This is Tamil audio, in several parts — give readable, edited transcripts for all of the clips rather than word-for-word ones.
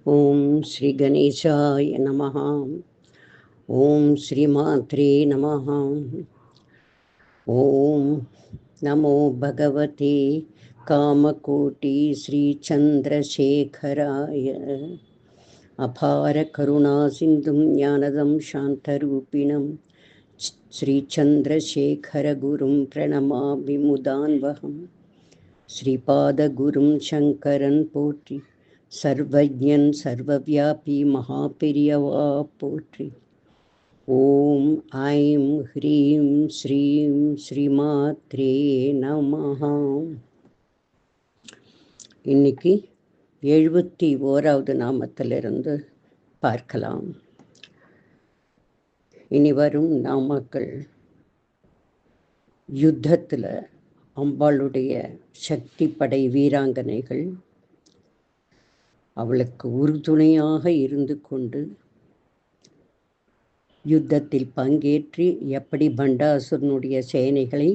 ஓம் ஸ்ரீ கணேசாய நமஹ. ஓம் ஸ்ரீ மாத்ரே நமஹ. ஓம் நமோ பகவதே காமகோட்டி ஸ்ரீ சந்திரசேகராய. அபார கருணா சிந்தும் ஞானதம் சாந்தரூபிணம் ஸ்ரீ சந்திரசேகர குரும் பிரணமாமி முதான்வகம். ஸ்ரீபாதகுரும் சங்கரன் போற்றி, சர்வஜன் சர்வவியாபி மகாபெரியவா போற்றி. ஓம் ஐம் ஹ்ரீம் ஸ்ரீம் ஸ்ரீமாத்ரே நமஹ. இன்னைக்கு 71வது நாமத்திலிருந்து பார்க்கலாம். இனி வரும் நாமக்கள் யுத்தத்தில் அம்பாளுடைய சக்தி படை வீராங்கனைகள் அவளுக்கு உறுதுணையாக இருந்து கொண்டு யுத்தத்தில் பங்கேற்றி எப்படி பண்டாசுரனுடைய சேனைகளை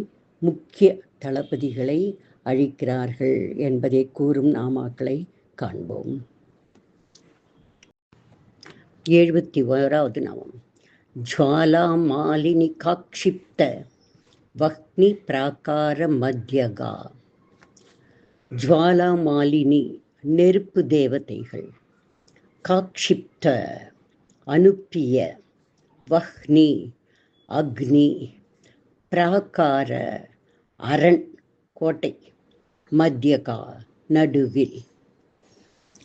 முக்கிய தளபதிகளை அழிக்கிறார்கள் என்பதை கூறும் நாமாக்களை காண்போம். 71வது நாமம் ஜ்வாலா மாலினி காக்ஷிப்த வக்னி பிராகார மத்யகா. ஜ்வாலா மாலினி நெருப்பு தேவதைகள், காக்ஷிப்த அனுப்பிய, வஹ்னி அக்னி, பிராகார அரண் கோட்டை, மத்யகா நடுவில்.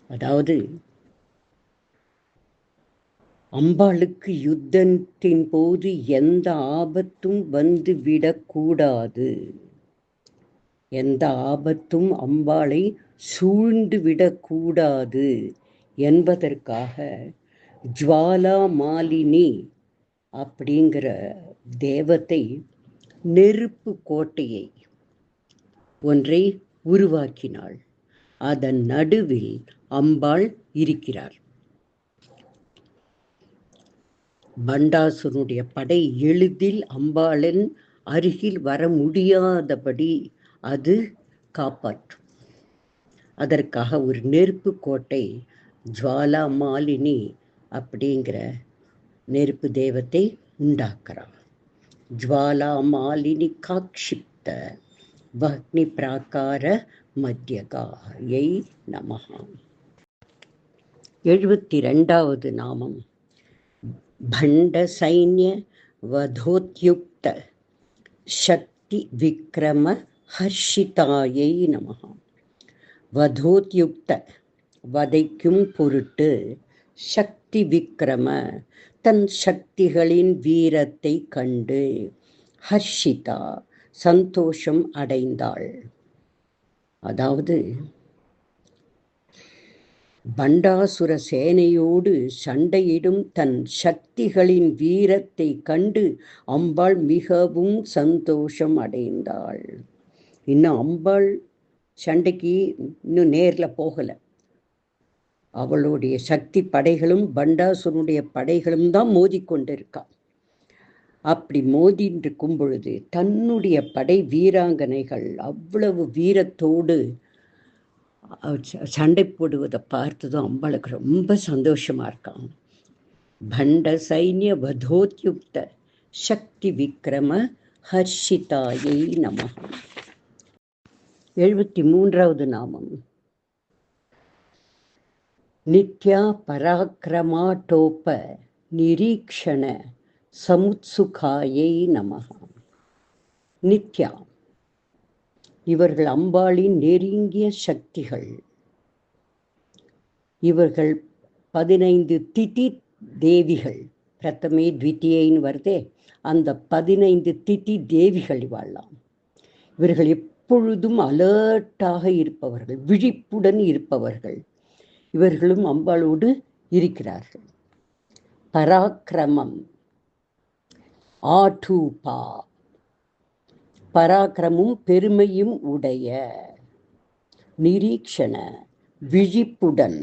அதாவது அம்பாளுக்கு யுத்தத்தின் போது எந்த ஆபத்தும் வந்து விடக்கூடாது, எந்த ஆபத்தும் அம்பாளை சூழ்ந்து விடக்கூடாது என்பதற்காக ஜ்வாலா மாலினி அப்படிங்கிற தேவத்தை நெருப்பு கோட்டையை ஒன்றை உருவாக்கினாள். அதன் நடுவில் அம்பாள் இருக்கிறார். பண்டாசுரனுடைய படை எளிதில் அம்பாளின் அருகில் வர முடியாதபடி அது காப்பாற்றும். அதற்காக ஒரு நெருப்பு கோட்டை ஜ்வாலா மாலினி அப்படிங்கிற நெருப்பு தெய்வத்தை உண்டாக்குறார். ஜ்வாலா மாலினி காக்ஷிப்த வக்னி பிராகார மத்யகாயை நமஹ. 72வது நாமம் பண்ட சைன்ய வதோத்யுக்த சக்தி விக்ரம ஹர்ஷிதாயை நமஹ. வதோத்யுக்த வதைக்கும் பொருட்டு, சக்தி விக்ரம தன் சக்திகளின் வீரத்தை கண்டு, ஹர்ஷிதா சந்தோஷம் அடைந்தாள். அதாவது பண்டாசுர சேனையோடு சண்டையிடும் தன் சக்திகளின் வீரத்தை கண்டு அம்பாள் மிகவும் சந்தோஷம் அடைந்தாள். இன்னும் அம்பாள் சண்டைக்கு இன்னும் நேரில் போகலை. அவளுடைய சக்தி படைகளும் பண்டாசுரனுடைய படைகளும் தான் மோதிக்கொண்டிருக்கா. அப்படி மோதிட்டு இருக்கும் பொழுது தன்னுடைய படை வீராங்கனைகள் அவ்வளவு வீரத்தோடு சண்டை போடுவதை பார்த்ததும் அம்பாளுக்கு ரொம்ப சந்தோஷமா இருக்கான். பண்ட சைன்ய வதோத்யுக்த சக்தி விக்ரம ஹர்ஷிதாயை நமஹ. 73வது நாமம் நித்யா பராக்கிரமாட்டோப நிரீக்ஷண சமுத்சுகாயை நமஹ. நித்யா இவர்கள் அம்பாளின் நெருங்கிய சக்திகள். இவர்கள் 15 திதி தேவிகள், பிரதமே த்விதியைன்னு வருதே, அந்த 15 திதி தேவிகள் வாழலாம். இவர்கள் எப்பொழுதும் அலர்ட்டாக இருப்பவர்கள், விழிப்புடன் இருப்பவர்கள். இவர்களும் அம்பாளோடு இருக்கிறார்கள். பராக்கிரமம் ஆடூபா, பராக்கிரமும் பெருமையும் உடைய, நிரீக்ஷண விழிப்புடன்,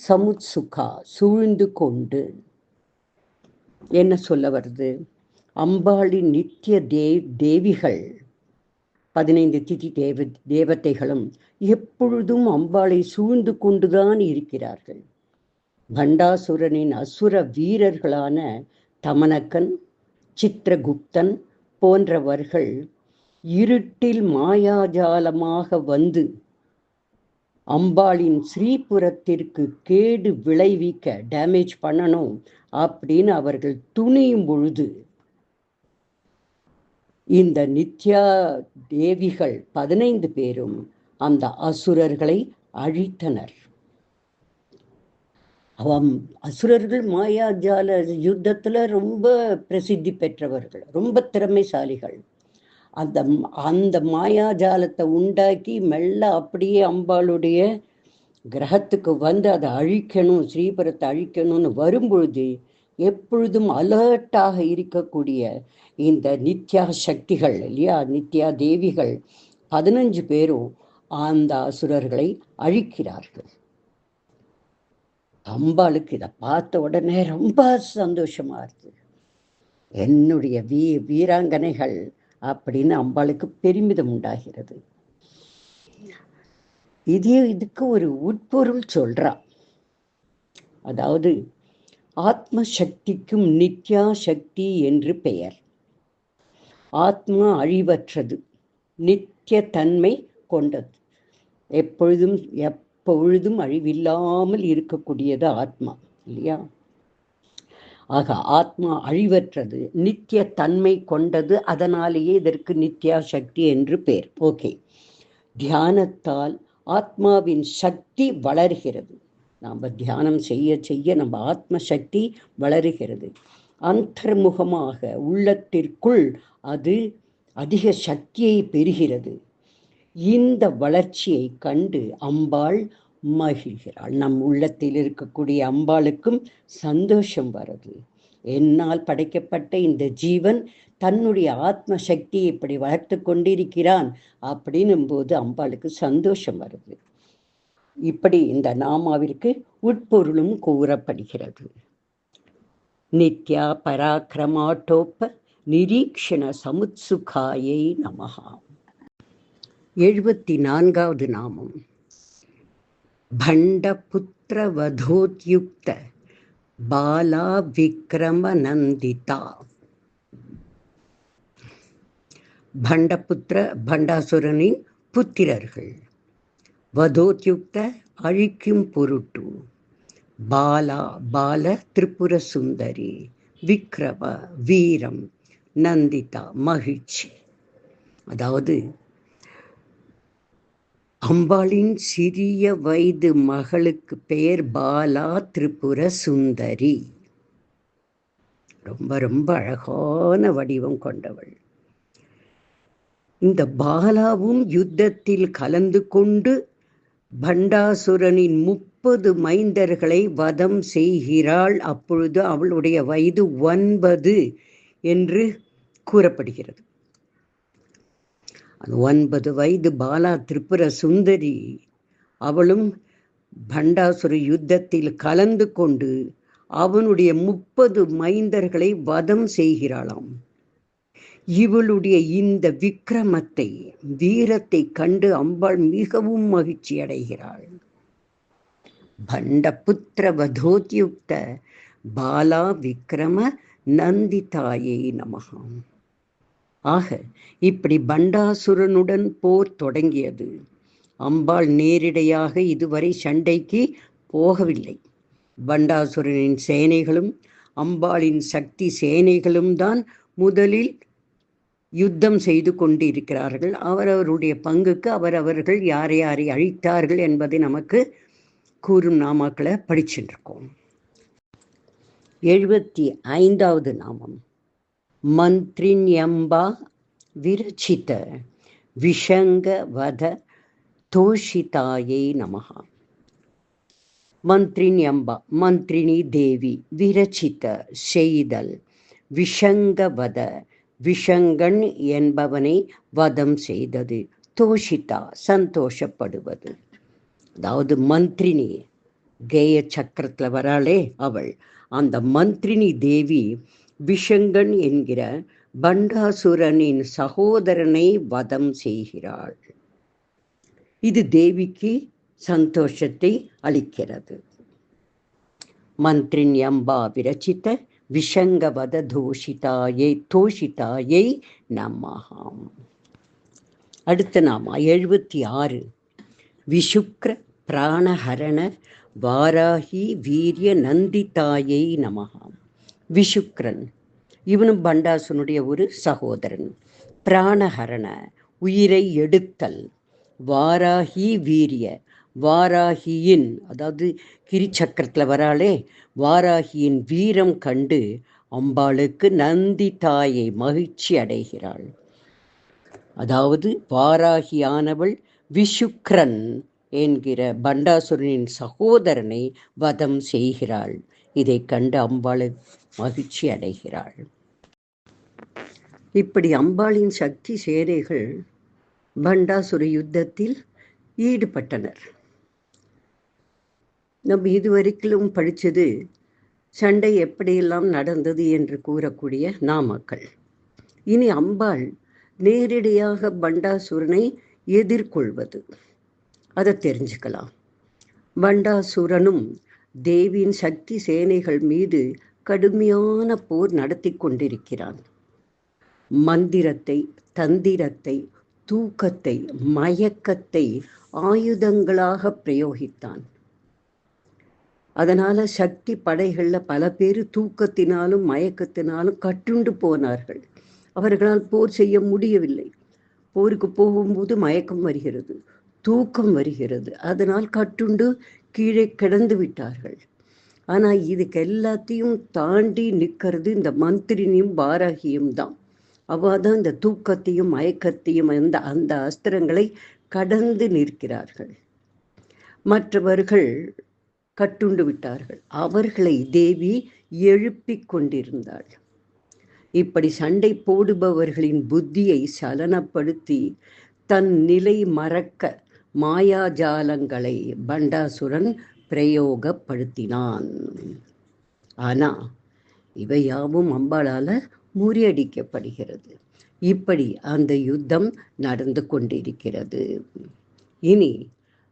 சமுத்சுகா சூழ்ந்து கொண்டு. என்ன சொல்ல வருது? அம்பாளின் நித்திய தேவிகள் 15 திதி தேவதைகளும் எப்பொழுதும் அம்பாளை சூழ்ந்து கொண்டுதான் இருக்கிறார்கள். பண்டாசுரனின் அசுர வீரர்களான தமனக்கன், சித்திரகுப்தன் போன்றவர்கள் இருட்டில் மாயாஜாலமாக வந்து அம்பாளின் ஸ்ரீபுரத்திற்கு கேடு விளைவிக்க, டேமேஜ் பண்ணணும் அப்படின்னு அவர்கள் துணியும் பொழுது இந்த நித்யா தேவிகள் 15 பேரும் அந்த அசுரர்களை அழித்தனர். அசுரர்கள் மாயாஜால யுத்தத்துல ரொம்ப பிரசித்தி பெற்றவர்கள், ரொம்ப திறமைசாலிகள். அந்த மாயாஜாலத்தை உண்டாக்கி மெல்ல அப்படியே அம்பாளுடைய கிரகத்துக்கு வந்து அதை அழிக்கணும், ஸ்ரீபுரத்தை அழிக்கணும்னு வரும்பொழுது எப்பொழுதும் அலர்ட்டாக இருக்கக்கூடிய இந்த நித்யா சக்திகள் இல்லையா, நித்யா தேவிகள் 15 பேரும் அந்த அசுரர்களை அழிக்கிறார்கள். அம்பாளுக்கு இதை பார்த்த உடனே ரொம்ப சந்தோஷமா இருக்கு. என்னுடைய வீராங்கனைகள் அப்படின்னு அம்பாளுக்கு பெருமிதம் உண்டாகிறது. இதுக்கு ஒரு உட்பொருள் சொல்றா. அதாவது ஆத்ம சக்திக்கும் நித்யா சக்தி என்று பெயர். ஆத்மா அழிவற்றது, நித்திய தன்மை கொண்டது, எப்பொழுதும் அழிவில்லாமல் இருக்கக்கூடியது ஆத்மா இல்லையா. ஆக ஆத்மா அழிவற்றது, நித்திய தன்மை கொண்டது. அதனாலேயே இதற்கு நித்யா சக்தி என்று பெயர். ஓகே, தியானத்தால் ஆத்மாவின் சக்தி வளர்கிறது. நாம் தியானம் செய்ய செய்ய நம்ம ஆத்ம சக்தி வளருகிறது. அந்தர்முகமாக உள்ளத்திற்குள் அது அதிக சக்தியை பெறுகிறது. இந்த வளர்ச்சியை கண்டு அம்பாள் மகிழ்கிறாள். நம் உள்ளத்தில் இருக்கக்கூடிய அம்பாளுக்கும் சந்தோஷம் வருது. என்னால் படைக்கப்பட்ட இந்த ஜீவன் தன்னுடைய ஆத்ம சக்தியை இப்படி வளர்த்து கொண்டிருக்கிறான் அப்படின்னும் போது அம்பாளுக்கு சந்தோஷம் வருது. இப்படி இந்த நாமாவிற்கு உட்பொருளும் கூறப்படுகிறது. நித்யா பராக்கிரமாட்டோப்ப நிரீக்ஷண சமுத்சுகாயை நமஹா. 74வது நாமம் பண்டபுத்திர வதோத்யுக்த பாலா விக்ரம நந்திதா. பண்டாசுரனின் புத்திரர்கள், வதோத்யுக்த அழிக்கும் பொருட்டு, பால திரிபுர சுந்தரி, விக்ரம வீரம், நந்திதா மகிழ்ச்சி. அதாவது அம்பாளின் சிறிய வயது மகளுக்கு பெயர் பாலா திரிபுர சுந்தரி. ரொம்ப ரொம்ப அழகான வடிவம் கொண்டவள். இந்த பாலாவும் யுத்தத்தில் கலந்து கொண்டு பண்டாசுரனின் 30 மைந்தர்களை வதம் செய்கிறாள். அப்பொழுது அவளுடைய வயது 9 என்று கூறப்படுகிறது. 9 வயது பாலா திரிபுர சுந்தரி அவளும் பண்டாசுர யுத்தத்தில் கலந்து கொண்டு அவனுடைய 30 மைந்தர்களை வதம் செய்கிறாளாம். இவளுடைய இந்த விக்ரமத்தை, வீரத்தை கண்டு அம்பாள் மிகவும் மகிழ்ச்சி அடைகிறாள். பண்டபுத்திர வதோத்யுக்த பாலா விக்ரம நந்திதாயை நமஹா. ஆக இப்படி பண்டாசுரனுடன் போர் தொடங்கியது. அம்பாள் நேரிடையாக இதுவரை சண்டைக்கு போகவில்லை. பண்டாசுரனின் சேனைகளும் அம்பாளின் சக்தி சேனைகளும் தான் முதலில் யுத்தம் செய்து கொண்டிருக்கிறார்கள். அவரவருடைய பங்குக்கு அவரவர்கள் யாரை யாரை அழித்தார்கள் என்பதை நமக்கு கூறும் நாமாக்களை படிச்சுருக்கோம். 75வது நாமம் மந்த்ரிண்யம்பா விரச்சித விஷங்க வத தோஷிதாயை நமஹா. மந்த்ரிண்யம்பா மந்திரினி தேவி, விரச்சித செய்தல், விஷங்கவத விஷங்கன் என்பவனை வதம் செய்தது, தோஷிதா சந்தோஷப்படுவது. அதாவது மந்திரினி கேய சக்கரத்தில் வராளே அவள், அந்த மந்திரினி தேவி விஷங்கன் என்கிற பண்டாசுரனின் சகோதரனை வதம் செய்கிறாள். இது தேவிக்கு சந்தோஷத்தை அளிக்கிறது. மந்திரின் அம்பா விரச்சித விஷங்கவத தோஷிதாயை நமஹாம். அடுத்த நாமா 76. விஷுக்ர பிராணஹரண வாராகி வீரிய நந்திதாயை நமஹாம். விஷுக்ரன் இவனும் பண்டாசுனுடைய ஒரு சகோதரன். பிராணஹரண உயிரை எடுத்தல். வாராகி வீரிய வாராகியின், அதாவது கிரிச்சக்கரத்தில் வராளே, வாராகியின் வீரம் கண்டு அம்பாளுக்கு நந்தி தாயை மகிழ்ச்சி அடைகிறாள். அதாவது வாராகியானவள் விஷுக்ரன் என்கிற பண்டாசுரனின் சகோதரனை வதம் செய்கிறாள். இதை கண்டு அம்பாள் மகிழ்ச்சி அடைகிறாள். இப்படி அம்பாளின் சக்தி சேனைகள் பண்டாசுர யுத்தத்தில் ஈடுபட்டனர். நம்ம இதுவரைக்கும் படித்தது சண்டை எப்படியெல்லாம் நடந்தது என்று கூறக்கூடிய நாமக்கள். இனி அம்பாள் நேரடியாக பண்டாசுரனை எதிர்கொள்வது, அதை தெரிஞ்சுக்கலாம். பண்டாசுரனும் தேவியின் சக்தி சேனைகள் மீது கடுமையான போர் நடத்தி கொண்டிருக்கிறான். மந்திரத்தை, தந்திரத்தை, தூக்கத்தை, மயக்கத்தை ஆயுதங்களாக பிரயோகித்தான். அதனால சக்தி படைகளில் பல பேர் தூக்கத்தினாலும் மயக்கத்தினாலும் கட்டுண்டு போனார்கள். அவர்களால் போர் செய்ய முடியவில்லை. போருக்கு போகும்போது மயக்கம் வருகிறது, தூக்கம் வருகிறது, அதனால் கட்டுண்டு கீழே கிடந்து விட்டார்கள். ஆனால் இதுக்கு எல்லாத்தையும் தாண்டி நிற்கிறது இந்த மந்திரினியும் வாராகியும் தான். அவ்வாதான் இந்த தூக்கத்தையும் மயக்கத்தையும் அந்த அஸ்திரங்களை கடந்து நிற்கிறார்கள். மற்றவர்கள் கட்டுண்டு விட்டார்கள். அவர்களை தேவி எழுப்பிக் கொண்டிருந்தாள். இப்படி சண்டை போடுபவர்களின் புத்தியை சலனப்படுத்தி தன் நிலை மறக்க மாயாஜாலங்களை பண்டாசுரன் பிரயோகப்படுத்தினான். ஆனா இவையாவும் அம்பாளால முறியடிக்கப்படுகிறது. இப்படி அந்த யுத்தம் நடந்து கொண்டிருக்கிறது. இனி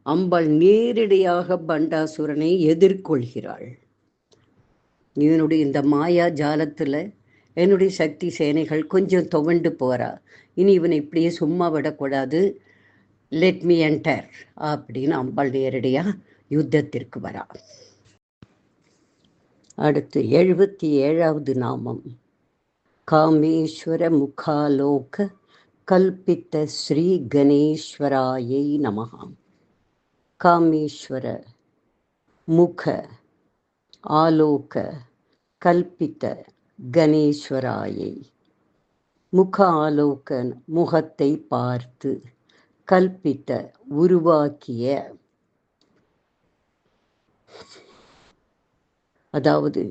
அம்பாள் நேரடியாக பண்டாசுரனை எதிர்கொள்கிறாள். இவனுடைய இந்த மாயா ஜாலத்துல என்னுடைய சக்தி சேனைகள் கொஞ்சம் துவண்டு போறா. இனி இவனை இப்படியே சும்மா விடக்கூடாது, லெட் மீ என்டர் அப்படின்னு அம்பாள் நேரடியா யுத்தத்திற்கு வரா. அடுத்து 77வது நாமம். காமேஸ்வர முகாலோக கல்பித்த ஸ்ரீ கணேஸ்வராயை நமஹாம். காமேஸ்வர முக ஆலோக கல்பித்த கணேஸ்வராயை. முக ஆலோக முகத்தை பார்த்து, கல்பித்த உருவாக்கிய, அதாவது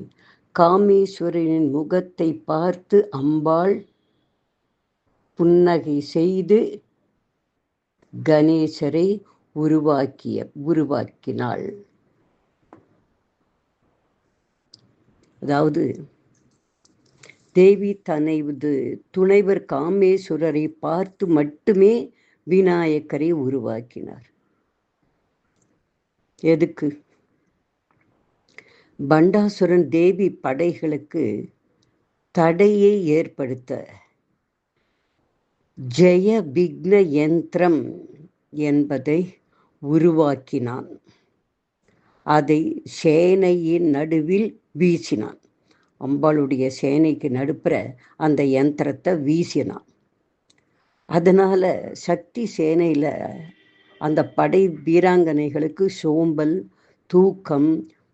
காமேஸ்வரனின் முகத்தை பார்த்து அம்பாள் புன்னகை செய்து கணேசரை உருவாக்கினாள். அதாவது தேவி தனது துணைவர் காமேஸ்வரரை பார்த்து மட்டுமே விநாயகரை உருவாக்கினார். எதுக்கு? பண்டாசுரன் தேவி படைகளுக்கு தடையை ஏற்படுத்த ஜெய விக்ன யந்திரம் என்பதை உருவாக்கினான். அதை சேனையின் நடுவில் வீசினான். அம்பாளுடைய சேனைக்கு நடுப்புற அந்த யந்திரத்தை வீசினான். அதனால சக்தி சேனையில அந்த படை வீராங்கனைகளுக்கு சோம்பல், தூக்கம்,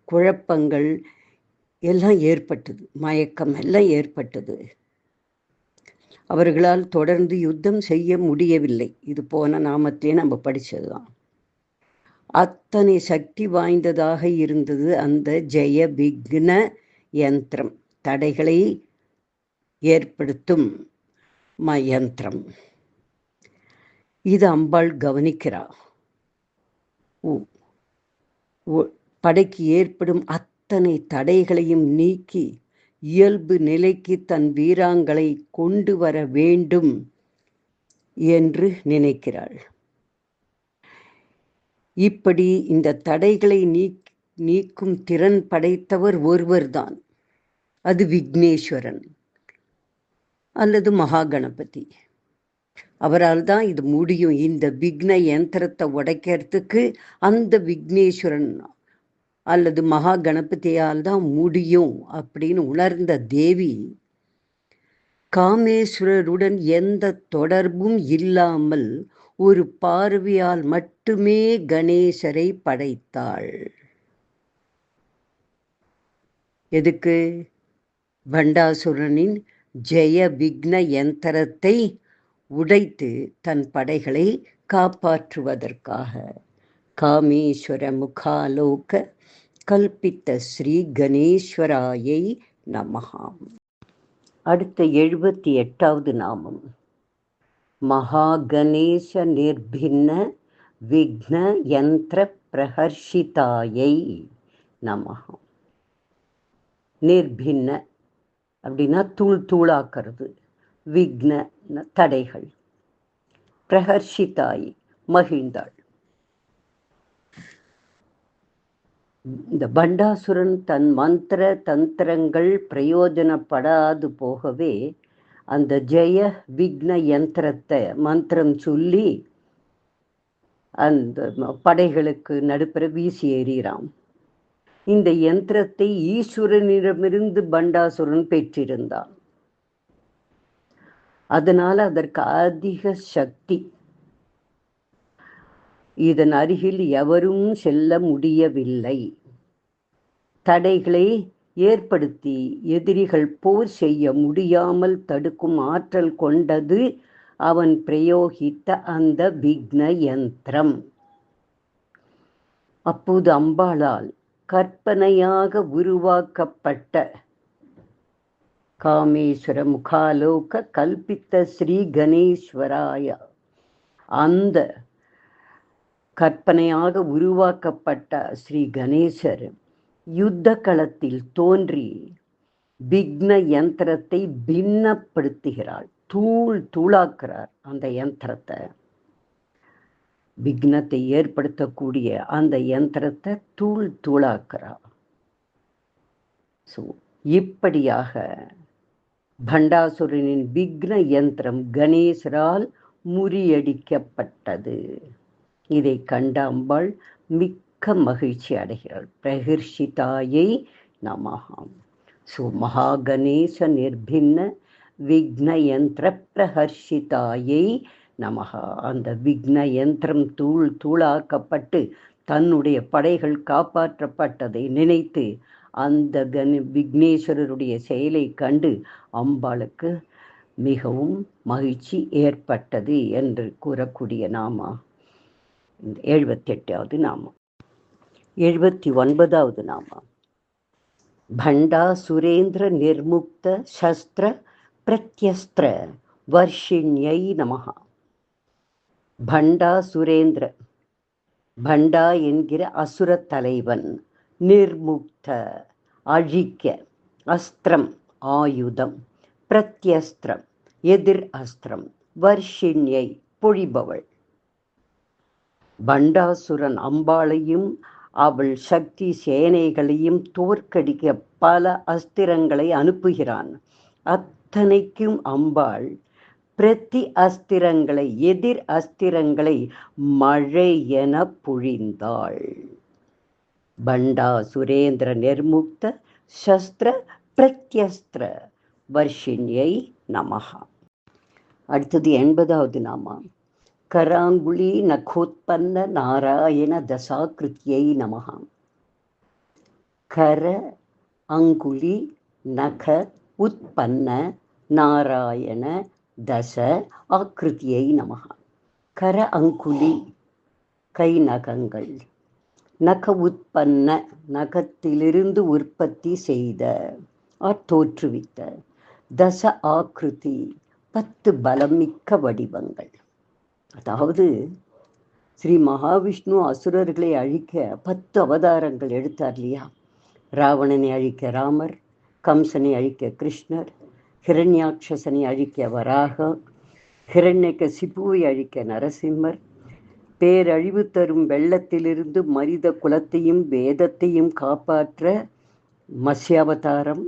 குழப்பங்கள் எல்லாம் ஏற்பட்டது, மயக்கம் எல்லாம் ஏற்பட்டது. அவர்களால் தொடர்ந்து யுத்தம் செய்ய முடியவில்லை. இது போன நாமத்திலே நம்ம படித்ததுதான். அத்தனை சக்தி வாய்ந்ததாக இருந்தது அந்த ஜெய விக்ன யந்திரம், தடைகளை ஏற்படுத்தும் யந்திரம். இது அம்பாள் கவனிக்கிறார். படைக்கு ஏற்படும் அத்தனை தடைகளையும் நீக்கி இயல்பு நிலைக்கு தன் வீராங்களை கொண்டு வர வேண்டும் என்று நினைக்கிறாள். இப்படி இந்த தடைகளை நீக்கும் திறன் படைத்தவர் ஒருவர்தான். அது விக்னேஸ்வரன் அல்லது மகா கணபதி. அவரால் தான் இது முடியும். இந்த விக்ன யந்திரத்தை உடைக்கிறதுக்கு அந்த விக்னேஸ்வரன் அல்லது மகா கணபதியால் தான் முடியும் அப்படின்னு உணர்ந்த தேவி காமேஸ்வரருடன் எந்த தொடர்பும் இல்லாமல் ஒரு பார்வையால் மட்டுமே கணேசரை படைத்தாள். எதுக்கு? பண்டாசுரனின் ஜெய விக்ன யந்திரத்தை உடைத்து தன் படைகளை காப்பாற்றுவதற்காக. காமேஸ்வர முகாலோக கல்பித்த ஸ்ரீ கணேஸ்வராயை நமஹாம். அடுத்த 78வது நாமம் மகா கணேச நிர்பின்ன விக்ன யந்திர பிரஹர்ஷிதாயை நமஹாம். நிர்பின்ன அப்படின்னா தூள் தூளாக்கிறது, விக்ன தடைகள், பிரஹர்ஷிதாய் மகிழ்ந்தாள். இந்த பண்டாசுரன் தன் மந்திர தந்திரங்கள் பிரயோஜனப்படாது போகவே அந்த ஜெய விக்ன யந்திரத்தை மந்திரம் சொல்லி அந்த படைகளுக்கு நடுப்புற வீசி எறிகிறான். இந்த யந்திரத்தை ஈஸ்வரனிடமிருந்து பண்டாசுரன் பெற்றிருந்தான். அதனால் அதற்கு அதிக சக்தி. இதன் அருகில் எவரும் செல்ல முடியவில்லை. தடைகளை ஏற்படுத்தி எதிரிகள் போர் செய்ய முடியாமல் தடுக்கும் ஆற்றல் கொண்டது அவன் பிரயோகித்த அந்த விக்ன யந்திரம். அப்போது அம்பாளால் கற்பனையாக உருவாக்கப்பட்ட காமேஸ்வர முகாலோக கல்பித்த ஸ்ரீ கணேஸ்வராய, அந்த கற்பனையாக உருவாக்கப்பட்ட ஸ்ரீ கணேசர் யுத்த களத்தில் தோன்றி விக்ன யந்திரத்தை பின்னப்படுத்துகிறாள். தூள் தூளாக்குறார் அந்த யந்திரத்தை. விக்னத்தை ஏற்படுத்தக்கூடிய அந்த யந்திரத்தை தூள் தூளாக்குறார். இப்படியாக பண்டாசுரனின் விக்ன யந்திரம் கணேசரால் முறியடிக்கப்பட்டது. இதை கண்ட அம்பாள் மிக்க மகிழ்ச்சி அடைகிறாள். பிரஹர்ஷிதாயை நமஹாம். மகா கணேச நிர்பின்ன விக்ன யந்திர பிரஹர்ஷிதாயை நமஹா. அந்த விக்ன யந்திரம் தூள் தூளாக்கப்பட்டு தன்னுடைய படைகள் காப்பாற்றப்பட்டதை நினைத்து அந்த விக்னேஸ்வரருடைய செயலை கண்டு அம்பாளுக்கு மிகவும் மகிழ்ச்சி ஏற்பட்டது என்று கூறக்கூடிய நாமா 78வது நாமம். 79வது நாமம் பண்டா சுரேந்திர நிர்முக்த சஸ்திர பிரத்யஸ்திர வர்ஷிண்யை நமஹா. பண்டா சுரேந்திர, பண்டா என்கிற அசுர தலைவன், நிர்முக்த அழிக்க, அஸ்திரம் ஆயுதம், பிரத்யஸ்திரம் எதிர் அஸ்திரம், வர்ஷிண்யை பொழிபவள். பண்டாசுரன் அம்பாளையும் அவள் சக்தி சேனைகளையும் தோற்கடிக்க பல அஸ்திரங்களை அனுப்புகிறான். அத்தனைக்கும் அம்பாள் பிரதி அஸ்திரங்களை, எதிர் அஸ்திரங்களை மழை என பொழிந்தாள். பண்டா சுரேந்திர நிர்முக்த சஸ்திர பிரத்யஸ்திர வர்ஷிண்யை நமஹா. அடுத்தது 80வது நாமம் கராங்குலி நகோத்பன்ன நாராயண தசாகிருத்தியை நமஹா. கர அங்குலி நக உத்பன்ன நாராயண தச ஆக்கிருத்தியை நமஹா. கர அங்குலி கை நகங்கள், நக உத்பன்ன நகத்திலிருந்து உற்பத்தி செய்த தோற்றுவித்த, தச ஆக்கிருதி 10 பலமிக்க வடிவங்கள். அதாவது ஸ்ரீ மகாவிஷ்ணு அசுரர்களை அழிக்க 10 அவதாரங்கள் எடுத்தார் இல்லையா? ராவணனை அழிக்க ராமர், கம்சனை அழிக்க கிருஷ்ணர், ஹிரண்யாட்சசனை அழிக்க வராகம், ஹிரண்யகசிபுவை அழிக்க நரசிம்மர், பேரழிவு தரும் வெள்ளத்திலிருந்து மனித குலத்தையும் வேதத்தையும் காப்பாற்ற மத்ஸ்யாவதாரம்,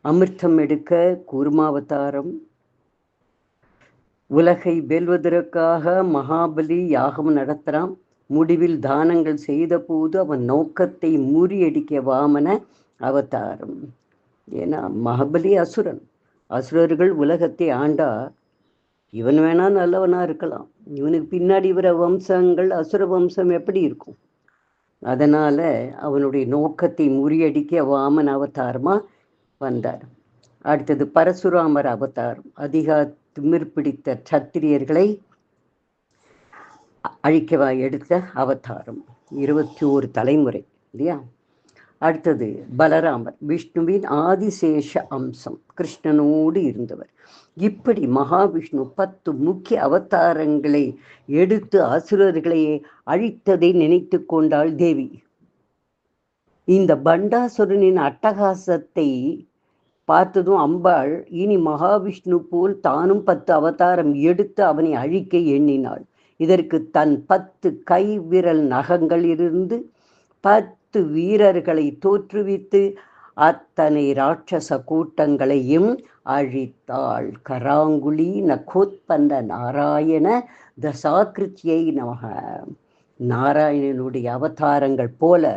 அமிர்தம் எடுக்க கூர்மாவதாரம், உலகை வெல்வதற்காக மகாபலி யாகம் நடத்துகிறான். முடிவில் தானங்கள் செய்த போது அவன் நோக்கத்தை முறியடிக்க வாமன அவதாரம். ஏன்னா மகாபலி அசுரன், அசுரர்கள் உலகத்தை ஆண்டா இவன் வேணா நல்லவனா இருக்கலாம், இவனுக்கு பின்னாடி இவர வம்சங்கள் அசுர வம்சம் எப்படி இருக்கும்? அதனால அவனுடைய நோக்கத்தை முறியடிக்க வாமன் அவதாரமா வந்தார். அடுத்தது பரசுராமர் அவதாரம், அதிக திமிர் பிடித்த சத்திரியர்களை அழிக்க எடுத்த அவதாரம், 21 தலைமுறை இல்லையா. அடுத்தது பலராமர், விஷ்ணுவின் ஆதிசேஷ அம்சம், கிருஷ்ணனோடு இருந்தவர். இப்படி மகாவிஷ்ணு 10 முக்கிய அவதாரங்களை எடுத்து அசுரர்களை அழித்ததை நினைத்து கொண்டாள் தேவி. இந்த பண்டாசுரனின் அட்டகாசத்தை பார்த்ததும் அம்பாள் இனி மகாவிஷ்ணு போல் தானும் 10 அவதாரம் எடுத்து அவனை அழிக்க எண்ணினாள். இதற்கு தன் 10 கை விரல் நகங்களிலிருந்து 10 வீரர்களை தோற்றுவித்து அத்தனை ராட்சச கூட்டங்களையும் அழித்தாள். கராங்குலி நகோத்பந்த நாராயண தசாகிருத்தியை நமக. நாராயணனுடைய அவதாரங்கள் போல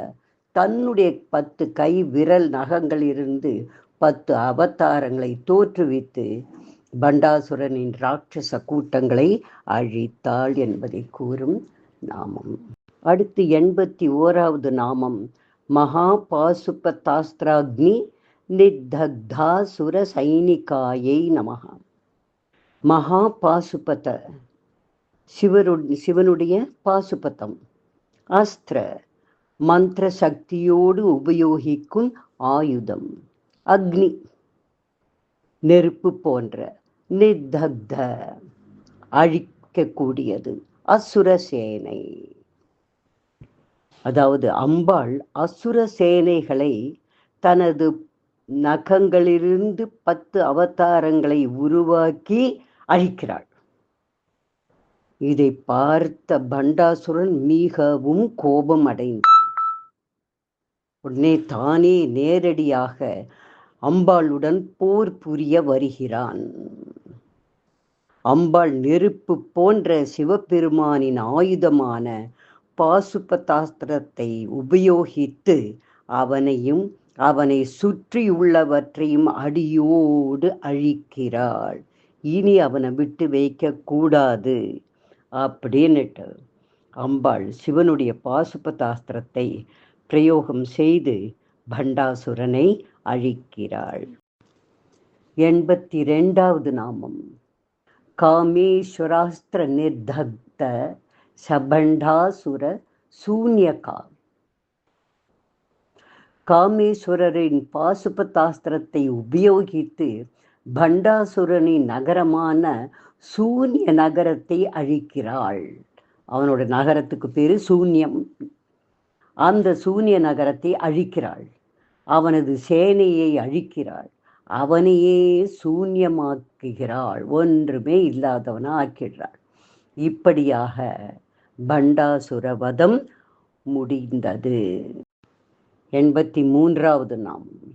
தன்னுடைய 10 கை விரல் நகங்களிலிருந்து 10 அவதாரங்களை தோற்றுவித்து பண்டாசுரனின் ராட்சச கூட்டங்களை அழித்தாள் என்பதை கூறும் நாமம். அடுத்து 81வது நாமம் மகா பாசுபதாஸ்திராக்னி நித்தக்தாசுர சைனிகாயை நமக. மகா பாசுபத சிவனுடைய பாசுபதம், அஸ்திர மந்திர சக்தியோடு உபயோகிக்கும் ஆயுதம், அக்னி நெருப்பு போன்ற, நித்தக்த அழிக்கக்கூடியது, அசுர சேனை. அதாவது அம்பாள் அசுர சேனைகளை தனது நகங்களிலிருந்து 10 அவதாரங்களை உருவாக்கி அழிக்கிறாள். இதை பார்த்த பண்டாசுரன் மிகவும் கோபம் அடைந்தான். உடனே தானே நேரடியாக அம்பாளுடன் போர் புரிய வருகிறான். அம்பாள் நெருப்பு போன்ற சிவபெருமானின் ஆயுதமான பாசுபதாஸ்திரத்தை உபயோகித்து அவனையும் அவனை சுற்றியுள்ளவற்றையும் அடியோடு அழிக்கிறாள். இனி அவனை விட்டு வைக்க கூடாது அப்படின்னுட்டு அம்பாள் சிவனுடைய பாசுபதாஸ்திரத்தை பிரயோகம் செய்து பண்டாசுரனை அழிக்கிறாள். 82வது நாமம் காமேஸ்வராஸ்திர நிர்தக்த சபண்டாசுர சூன்யகா. காமேஸ்வரரின் பாசுபதாஸ்திரத்தை உபயோகித்து பண்டாசுரனின் நகரமான சூன்ய நகரத்தை அழிக்கிறாள். அவனோட நகரத்துக்கு பேரு சூன்யம். அந்த சூன்ய நகரத்தை அழிக்கிறாள். அவனது சேனையை அழிக்கிறாள். அவனையே சூன்யமாக்குகிறாள், ஒன்றுமே இல்லாதவனா ஆக்கிடுறாள். இப்படியாக பண்டாசுரவதம் முடிந்தது. 83வது நாமம்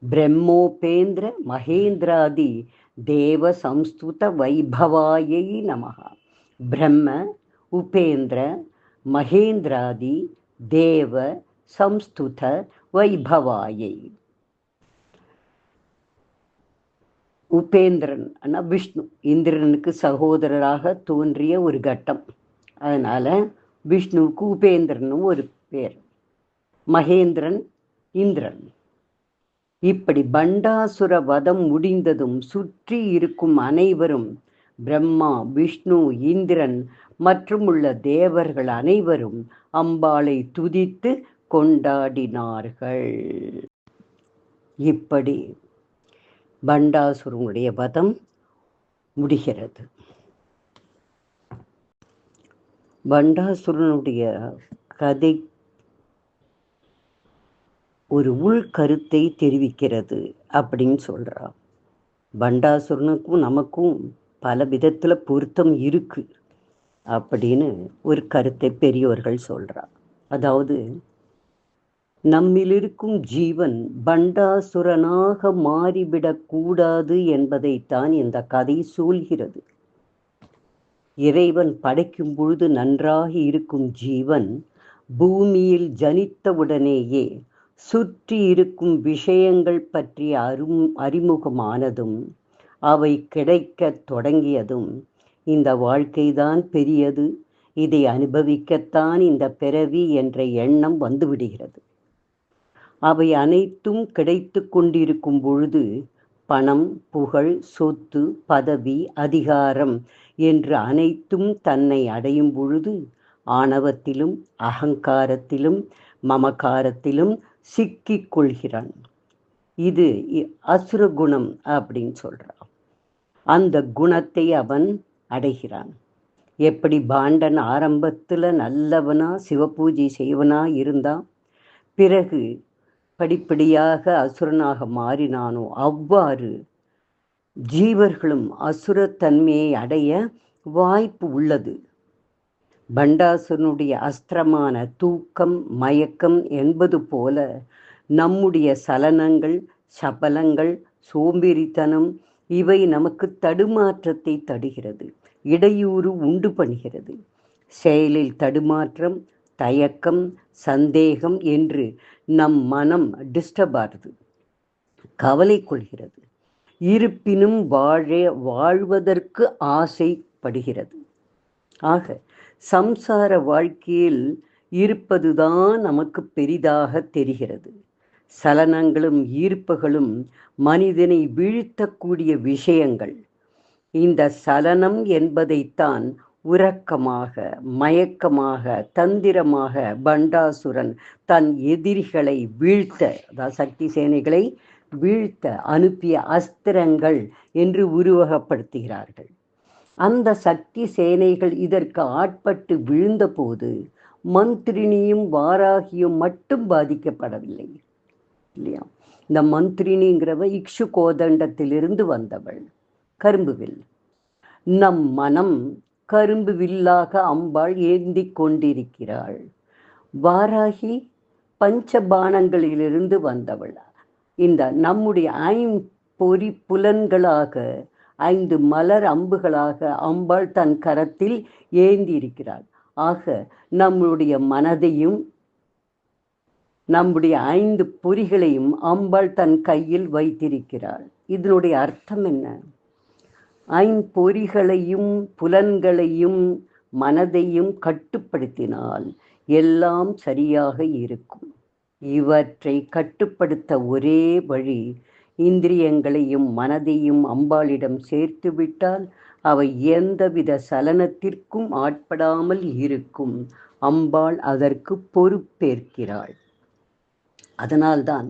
பிரம்மோபேந்திர மகேந்திராதி தேவ சம்ஸ்துத வைபவாயை நமக. பிரம்ம, உபேந்திர, மகேந்திராதி தேவ சம்ஸ்துத வைபவாயை. உபேந்திரன் அண்ணா விஷ்ணு, இந்திரனுக்கு சகோதரராக தோன்றிய ஒரு கட்டம். அதனால விஷ்ணுவுக்கு உபேந்திரன் ஒரு பேர், மகேந்திரன் இந்திரன். இப்படி பண்டாசுர வதம் முடிந்ததும் சுற்றி இருக்கும் அனைவரும், பிரம்மா, விஷ்ணு, இந்திரன் மற்றும் உள்ள தேவர்கள் அனைவரும் அம்பாளை துதித்து கொண்டாடினார்கள். இப்படி பண்டாசுரனுடைய வதம் முடிகிறது. பண்டாசுரனுடைய கதை ஒரு உள்கருத்தை தெரிவிக்கிறது அப்படின்னு சொல்றா. பண்டாசுரனுக்கும் நமக்கும் பல விதத்துல பொருத்தம் இருக்கு அப்படின்னு ஒரு கருத்தை பெரியோர்கள் சொல்றா. அதாவது நம்மிலிருக்கும் ஜீவன் பண்டாசுரனாக மாறிவிடக் கூடாது என்பதைத்தான் இந்த கதை சொல்கிறது. இறைவன் படைக்கும் பொழுது நன்றாக இருக்கும் ஜீவன் பூமியில் ஜனித்தவுடனேயே சுற்றி இருக்கும் விஷயங்கள் பற்றிய அறிமுகமானதும் அவை கிடைக்கத் தொடங்கியதும் இந்த வாழ்க்கைதான் பெரியது, இதை அனுபவிக்கத்தான் இந்த பிறவி என்ற எண்ணம் வந்துவிடுகிறது. அவை அனைத்தும் கிடைத்து கொண்டிருக்கும் பொழுது பணம், புகழ், சொத்து, பதவி, அதிகாரம் என்று அனைத்தும் தன்னை அடையும் பொழுது ஆணவத்திலும் அகங்காரத்திலும் மமகாரத்திலும் சிக்கிக் கொள்கிறான். இது அசுர குணம் அப்படின்னு சொல்றான். அந்த குணத்தை அவன் அடைகிறான். எப்படி பாண்டன் ஆரம்பத்துல நல்லவனா சிவபூஜை செய்வனா இருந்தான், பிறகு படிப்படியாக அசுரனாக மாறினானோ அவ்வாறு ஜீவர்களும் அசுரத்தன்மையை அடைய வாய்ப்பு உள்ளது. பண்டாசுரனுடைய அஸ்திரமான தூக்கம், மயக்கம் என்பது போல நம்முடைய சலனங்கள், சபலங்கள், சோம்பேறித்தனம் இவை நமக்கு தடுமாற்றத்தை தருகிறது, இடையூறு உண்டு பண்ணுகிறது. செயலில் தடுமாற்றம், தயக்கம், சந்தேகம் என்று நம் மனம் டிஸ்டர்ப் ஆகுது, கவலை கொள்கிறது. இருப்பினும் வாழ்வதற்கு ஆசைப்படுகிறது. ஆக சம்சார வாழ்க்கையில் இருப்பதுதான் நமக்கு பெரிதாக தெரிகிறது. சலனங்களும் ஈர்ப்புகளும் மனிதனை வீழ்த்தக்கூடிய விஷயங்கள். இந்த சலனம் என்பதைத்தான் உறக்கமாக, மயக்கமாக, தந்திரமாக பண்டாசுரன் தன் எதிரிகளை வீழ்த்த, அதாவது சக்தி சேனைகளை வீழ்த்த அனுப்பிய அஸ்திரங்கள் என்று உருவகப்படுத்துகிறார்கள். அந்த சக்தி சேனைகள் இதற்கு ஆட்பட்டு விழுந்த போது மந்திரினியும் வாராகியும் மட்டும் பாதிக்கப்படவில்லை இல்லையா? இந்த மந்திரினிங்கிறவ இக்ஷு கோதண்டத்திலிருந்து வந்தவள், கரும்புவில். நம் மனம் கரும்பு வில்லாக அம்பாள் ஏந்தி கொண்டிருக்கிறாள். வாராகி பஞ்சபானங்களிலிருந்து வந்தவள். இந்த நம்முடைய ஐம்பொறி புலன்களாக 5 மலர் அம்புகளாக அம்பாள் தன் கரத்தில் ஏந்தி இருக்கிறாள். ஆக நம்முடைய மனதையும் நம்முடைய 5 பொறிகளையும் அம்பாள் தன் கையில் வைத்திருக்கிறாள். இதனுடைய அர்த்தம் என்ன? ஐம்பொறிகளையும் புலன்களையும் மனதையும் கட்டுப்படுத்தினால் எல்லாம் சரியாக இருக்கும். இவற்றை கட்டுப்படுத்த ஒரே வழி இந்திரியங்களையும் மனதையும் அம்பாளிடம் சேர்த்து விட்டால் அவை எந்தவித சலனத்திற்கும் ஆட்படாமல் இருக்கும். அம்பாள் அதற்கு பொறுப்பேற்கிறாள். அதனால்தான்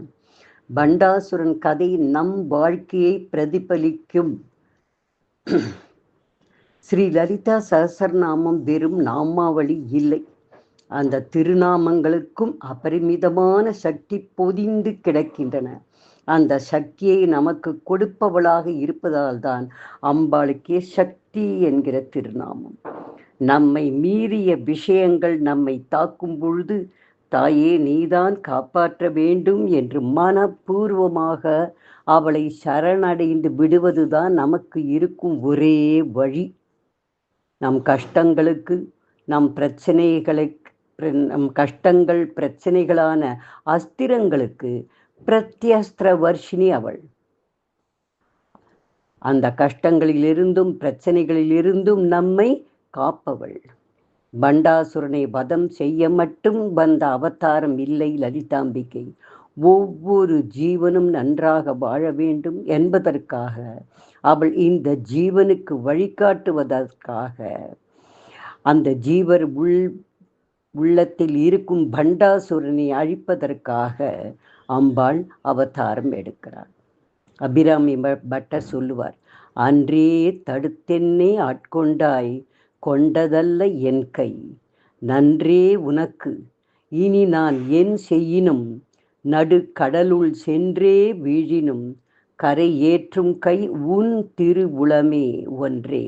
பண்டாசுரன் கதை நம் வாழ்க்கையை பிரதிபலிக்கும். ஸ்ரீ லலிதா சஹஸ்ரநாமம் வெறும் நாமாவளி இல்லை. அந்த திருநாமங்களுக்கும் அபரிமிதமான சக்தி பொதிந்து கிடக்கின்றன. அந்த சக்தியை நமக்கு கொடுப்பவளாக இருப்பதால் தான் அம்பாளுக்கே சக்தி என்கிற திருநாமம். நம்மை மீறிய விஷயங்கள் நம்மை தாக்கும் பொழுது தாயே நீதான் காப்பாற்ற வேண்டும் என்று மனப்பூர்வமாக அவளை சரணடைந்து விடுவதுதான் நமக்கு இருக்கும் ஒரே வழி. நம் கஷ்டங்களுக்கு, நம் கஷ்டங்கள் பிரச்சனைகளான அஸ்திரங்களுக்கு பிரத்யஸ்திர வர்ஷினி அவள். அந்த கஷ்டங்களிலிருந்தும் பிரச்சனைகளிலிருந்தும் நம்மை காப்பவள். பண்டாசுரனை வதம் செய்ய மட்டும் வந்த அவதாரம் இல்லை லலிதாம்பிகை. ஒவ்வொரு ஜீவனும் நன்றாக வாழ வேண்டும் என்பதற்காக, அவள் இந்த ஜீவனுக்கு வழிகாட்டுவதற்காக, அந்த ஜீவர் உள்ளத்தில் இருக்கும் பண்டாசுரனை அழிப்பதற்காக அம்பாள் அவதாரம் எடுக்கிறாள். அபிராமி பட்டர் சொல்லுவார், அன்றே தடுத்தென்னே ஆட்கொண்டாய் கொண்டதல்ல என் கை, நன்றே உனக்கு இனி நான் என் செய்யினும் நடு கடலுள் சென்றே வீழினும் கரை ஏற்றும் கை உன் திருவுளமே ஒன்றே.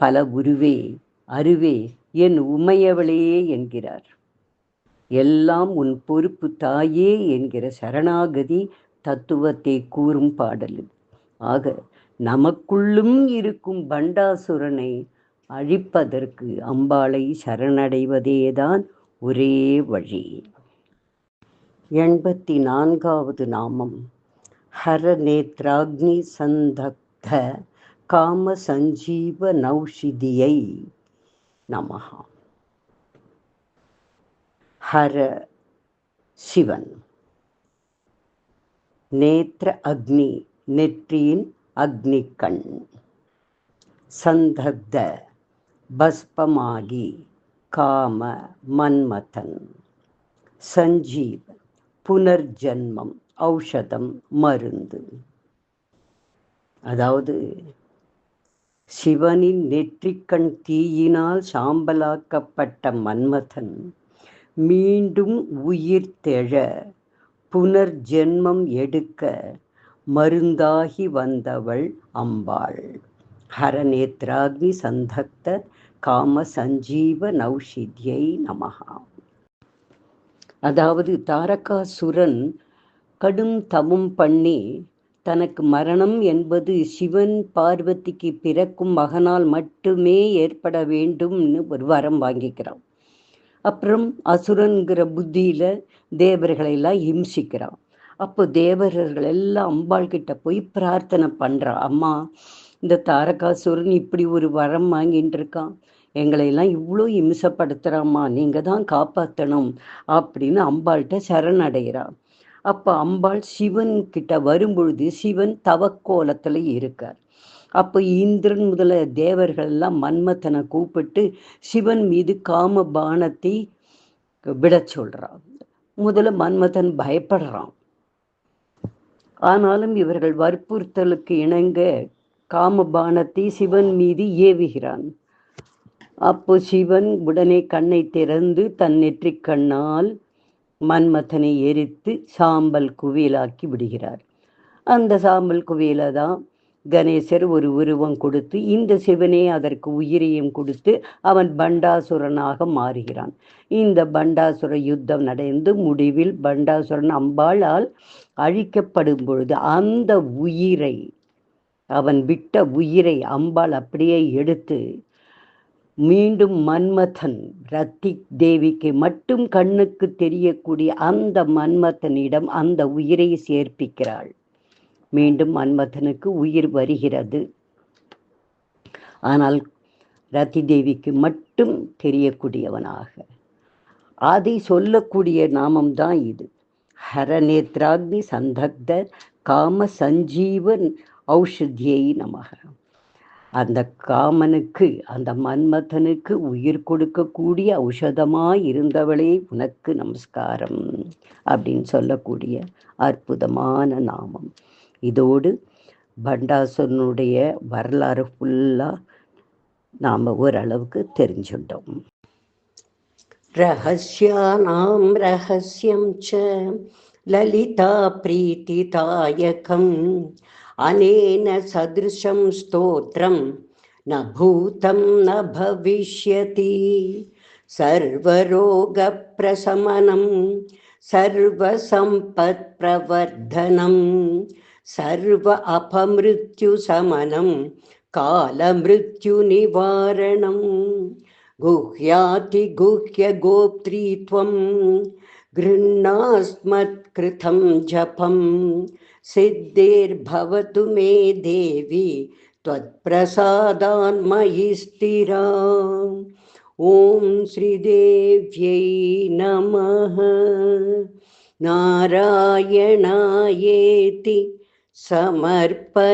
பல உருவே அருவே என் உமையவளே என்கிறார். எல்லாம் உன் பொறுப்பு தாயே என்கிற சரணாகதி தத்துவத்தை கூறும் பாடல். ஆக நமக்குள்ளும் இருக்கும் பண்டாசுரனை அழிப்பதற்கு அம்பாளை சரணடைவதேதான் ஒரே வழி. 84வது நாமம் ஹரநேத்ராக்னி சந்தக்த காம சஞ்சீவ நௌஷிதியை நமஹ. ஹர சிவன், நேத்ர அக்னி நெற்றியின் அக்னி கண், சந்தக்த பஸ்பமாகி காம மன்மதன், சஞ்சீவ புனர்ஜன்மம் ஔஷதம் மருந்து. அதாவது சிவனின் நெற்றிக்கண் தீயினால் சாம்பலாக்கப்பட்ட மன்மதன் மீண்டும் உயிர் தெழ புனர்ஜென்மம் எடுக்க மருந்தாகி வந்தவள் அம்பாள். ஹரநேத்ராக்னி சந்தக்த காம சஞ்சீவ நௌஷித்யை நமஹா. அதாவது தாரகாசுரன் கடும் தவம் பண்ணி தனக்கு மரணம் என்பது சிவன் பார்வதிக்கு பிறக்கும் மகனால் மட்டுமே ஏற்பட வேண்டும்னு ஒரு வரம் வாங்கிக்கிறான். அப்புறம் அசுரன்கிற புத்தியில தேவர்களை எல்லாம் ஹிம்சிக்கிறான். அப்போ தேவர்கள் எல்லாம் அம்பாள் கிட்ட போய் பிரார்த்தனை பண்றான். அம்மா, இந்த தாரகாசுரன் இப்படி ஒரு வரம் வாங்கிட்டு இருக்கான், எங்களையெல்லாம் இவ்வளோ இம்சப்படுத்துறாம்மா, நீங்க தான் காப்பாற்றணும் அப்படின்னு அம்பாள்கிட்ட சரணடைகிறான். அப்போ அம்பாள் சிவன் கிட்ட வரும்பொழுது சிவன் தவக்கோலத்துல இருக்கார். அப்போ இந்திரன் முதல தேவர்கள் எல்லாம் மன்மதனை கூப்பிட்டு சிவன் மீது காம பானத்தை விட சொல்றான். முதல்ல மன்மதன் பயப்படுறான். ஆனாலும் இவர்கள் வற்புறுத்தலுக்கு இணங்க காம பானத்தை சிவன் மீது ஏவுகிறான். அப்போ சிவன் உடனே கண்ணை திறந்து தன் நெற்றி கண்ணால் மன்மதனை எரித்து சாம்பல் குவியலாக்கி விடுகிறார். அந்த சாம்பல் குவியல தான் கணேசர் ஒரு உருவம் கொடுத்து இந்த சிவனே அதற்கு உயிரையும் கொடுத்து அவன் பண்டாசுரனாக மாறுகிறான். இந்த பண்டாசுர யுத்தம் நடந்து முடிவில் பண்டாசுரன் அம்பாளால் அழிக்கப்படும் பொழுது அந்த உயிரை, அவன் விட்ட உயிரை அம்பாள் அப்படியே எடுத்து மீண்டும் மன்மதன் ரத்தி தேவிக்கு மட்டும் கண்ணுக்கு தெரியக்கூடிய அந்த மன்மதனிடம் அந்த உயிரை சேர்ப்பிக்கிறாள். மீண்டும் மன்மதனுக்கு உயிர் வருகிறது. ஆனால் ரத்தி தேவிக்கு மட்டும் தெரியக்கூடியவனாக அதை சொல்லக்கூடிய நாமம்தான் இது. ஹரநேத்ராக்னி சந்தக்த காம சஞ்சீவன் ஔஷதியை நமக. அந்த காமனுக்கு, அந்த மன்மதனுக்கு உயிர் கொடுக்கக்கூடிய ஔஷதமாய் இருந்தவளே உனக்கு நமஸ்காரம் அப்படின்னு சொல்லக்கூடிய அற்புதமான நாமம். இதோடு பண்டாசுரனுடைய வரலாறு ஃபுல்லாக நாம் ஓரளவுக்கு தெரிஞ்சுட்டோம். ரகஸ்யானாம் ரகஸ்யம் ச லலிதா பிரீதிதாயகம் அனேன சதிருஷம் ஸ்தோத்ரம் ந பூதம் ந பவிஷ்யதி சர்வரோக பிரசமனம் சர்வசம்பத் பிரவர்தனம் சர்வ அபமிருத்யு சமனம் காலமிருத்யு நிவாரணம் குஹ்யாதி குஹ்ய கோப்த்ரீத்வம் கிருண்ணாஸ்மத் கிருதம் ஜபம் சித்தேர்பவது மே தேவி त्वत् प्रसादान्मयि स्थिरा. ஓம் ஸ்ரீதேவ்யை நமः. நாராயணாயேதி சமர்ப்பயாமி.